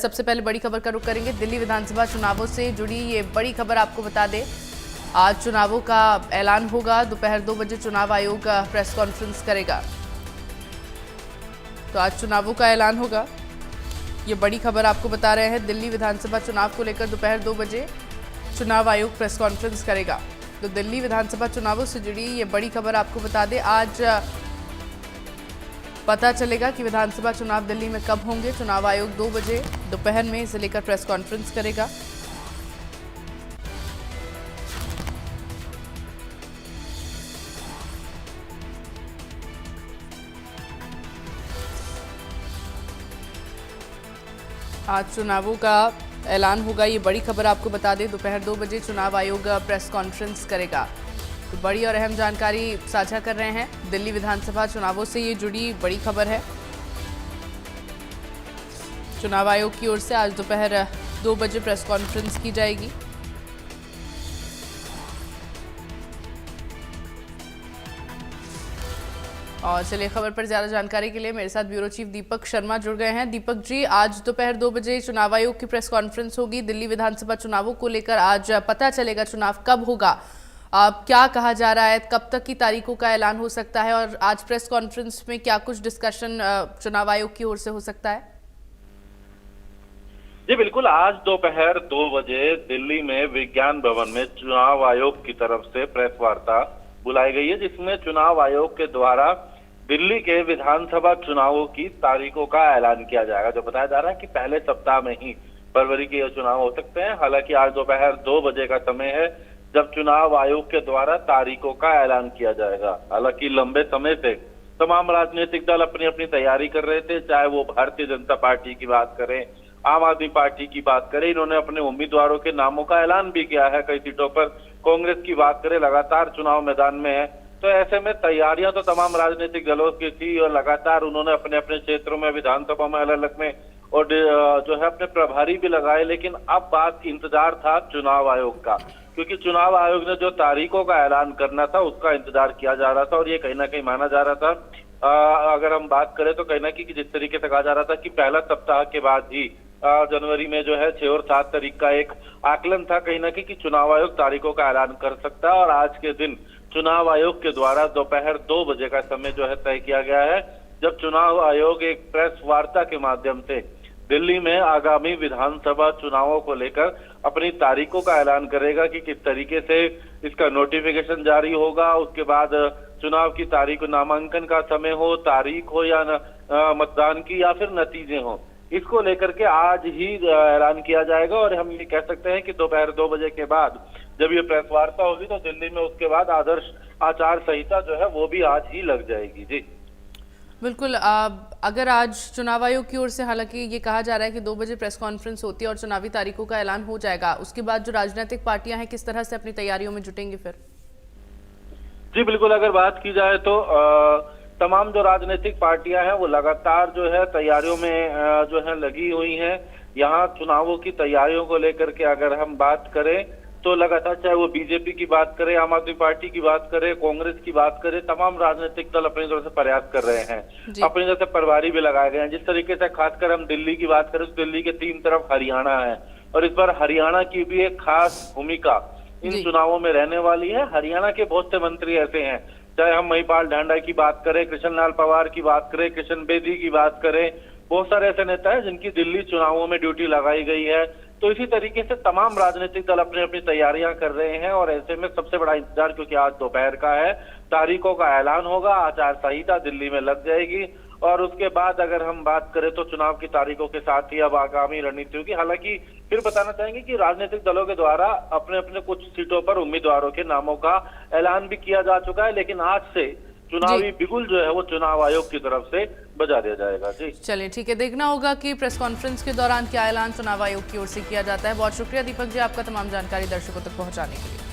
सबसे पहले बड़ी खबर का रुख करेंगे। दिल्ली विधानसभा चुनावों से जुड़ी ये बड़ी खबर आपको बता दें, आज चुनावों का ऐलान होगा। दोपहर 2 बजे चुनाव आयोग प्रेस कॉन्फ्रेंस करेगा। तो आज चुनावों का ऐलान होगा, ये बड़ी खबर आपको बता रहे हैं। दिल्ली विधानसभा चुनाव को लेकर दोपहर 2 बजे चुनाव आयोग प्रेस कॉन्फ्रेंस करेगा। तो दिल्ली विधानसभा चुनावों से जुड़ी ये बड़ी खबर आपको बता दें, आज पता चलेगा कि विधानसभा चुनाव दिल्ली में कब होंगे। चुनाव आयोग 2 बजे दोपहर में इसे लेकर प्रेस कॉन्फ्रेंस करेगा। आज चुनावों का ऐलान होगा, ये बड़ी खबर आपको बता दें। दोपहर 2 बजे चुनाव आयोग प्रेस कॉन्फ्रेंस करेगा। तो बड़ी और अहम जानकारी साझा कर रहे हैं। दिल्ली विधानसभा चुनावों से ये जुड़ी बड़ी खबर है। चुनाव आयोग की ओर से आज दोपहर 2 बजे प्रेस कॉन्फ्रेंस की जाएगी। और चलिए, खबर पर ज्यादा जानकारी के लिए मेरे साथ ब्यूरो चीफ दीपक शर्मा जुड़ गए हैं। दीपक जी, आज दोपहर 2 बजे चुनाव आयोग की प्रेस कॉन्फ्रेंस होगी। दिल्ली विधानसभा चुनावों को लेकर आज पता चलेगा चुनाव कब होगा। क्या कहा जा रहा है, कब तक की तारीखों का ऐलान हो सकता है, और आज प्रेस कॉन्फ्रेंस में क्या कुछ डिस्कशन चुनाव आयोग की ओर से हो सकता है? जी बिल्कुल, आज दोपहर 2 बजे दिल्ली में विज्ञान भवन में चुनाव आयोग की तरफ से प्रेस वार्ता बुलाई गई है, जिसमें चुनाव आयोग के द्वारा दिल्ली के विधानसभा चुनावों की तारीखों का ऐलान किया जाएगा। जो बताया जा रहा है कि पहले सप्ताह में ही फरवरी के चुनाव हो सकते हैं। हालांकि आज दोपहर 2 बजे का समय है जब चुनाव आयोग के द्वारा तारीखों का ऐलान किया जाएगा। हालांकि लंबे समय से तमाम राजनीतिक दल अपनी अपनी तैयारी कर रहे थे, चाहे वो भारतीय जनता पार्टी की बात करें, आम आदमी पार्टी की बात करें। इन्होंने अपने उम्मीदवारों के नामों का ऐलान भी किया है। कई सीटों पर कांग्रेस की बात करें, लगातार चुनाव मैदान में है। तो ऐसे में तैयारियां तो तमाम राजनीतिक दलों की थी और लगातार उन्होंने अपने अपने क्षेत्रों में, विधानसभा में अलग अलग में और जो है अपने प्रभारी भी लगाए। लेकिन अब बात इंतजार था चुनाव आयोग का, क्योंकि चुनाव आयोग ने जो तारीखों का ऐलान करना था उसका इंतजार किया जा रहा था। और ये कहीं ना कहीं माना जा रहा था, अगर हम बात करें तो कहीं ना कहीं जिस तरीके से कहा जा रहा था कि पहला सप्ताह के बाद ही जनवरी में जो है 6 और 7 तारीख का एक आकलन था कहीं ना कहीं कि चुनाव आयोग तारीखों का ऐलान कर सकता है। और आज के दिन चुनाव आयोग के द्वारा दोपहर 2 बजे का समय जो है तय किया गया है, जब चुनाव आयोग एक प्रेस वार्ता के माध्यम से दिल्ली में आगामी विधानसभा चुनावों को लेकर अपनी तारीखों का ऐलान करेगा कि किस तरीके से इसका नोटिफिकेशन जारी होगा। उसके बाद चुनाव की तारीख, नामांकन का समय हो, तारीख हो या मतदान की या फिर नतीजे हो, इसको लेकर के आज ही ऐलान किया जाएगा। और हम ये कह सकते हैं कि दोपहर 2 बजे के बाद जब ये प्रेस वार्ता होगी तो दिल्ली में उसके बाद आदर्श आचार संहिता जो है वो भी आज ही लग जाएगी। जी बिल्कुल, अगर आज चुनाव आयोग की ओर से, हालांकि ये कहा जा रहा है कि 2 बजे प्रेस कॉन्फ्रेंस होती है और चुनावी तारीखों का ऐलान हो जाएगा, उसके बाद जो राजनीतिक पार्टियां हैं किस तरह से अपनी तैयारियों में जुटेंगी फिर? जी बिल्कुल, अगर बात की जाए तो तमाम जो राजनीतिक पार्टियां हैं वो लगातार जो है तैयारियों में जो है लगी हुई हैं। यहाँ चुनावों की तैयारियों को लेकर के अगर हम बात करें तो लगातार, चाहे वो बीजेपी की बात करें, आम आदमी पार्टी की बात करें, कांग्रेस की बात करें, तमाम राजनीतिक दल अपनी तरफ से प्रयास कर रहे हैं। अपनी तरफ से प्रभारी भी लगाए गए हैं। जिस तरीके से खासकर हम दिल्ली की बात करें तो दिल्ली के 3 तरफ हरियाणा है और इस बार हरियाणा की भी एक खास भूमिका इन चुनावों में रहने वाली है। हरियाणा के बहुत से मंत्री ऐसे हैं, चाहे हम महिपाल ढांडा की बात करें, कृष्ण लाल पंवार की बात करें, किशन बेदी की बात करें, बहुत सारे ऐसे नेता हैं जिनकी दिल्ली चुनावों में ड्यूटी लगाई गई है। तो इसी तरीके से तमाम राजनीतिक दल अपनी अपनी तैयारियां कर रहे हैं। और ऐसे में सबसे बड़ा इंतजार, क्योंकि आज दोपहर का है, तारीखों का ऐलान होगा, आचार संहिता दिल्ली में लग जाएगी और उसके बाद अगर हम बात करें तो चुनाव की तारीखों के साथ ही अब आगामी रणनीतियों की। हालांकि फिर बताना चाहेंगे कि राजनीतिक दलों के द्वारा अपने अपने कुछ सीटों पर उम्मीदवारों के नामों का ऐलान भी किया जा चुका है, लेकिन आज से चुनावी बिगुल जो है वो चुनाव आयोग की तरफ से बजा दिया जाएगा। जी चलिए, ठीक है, देखना होगा कि प्रेस कॉन्फ्रेंस के दौरान क्या ऐलान चुनाव आयोग की ओर से किया जाता है। बहुत शुक्रिया दीपक जी, आपका तमाम जानकारी दर्शकों तक पहुंचाने के लिए।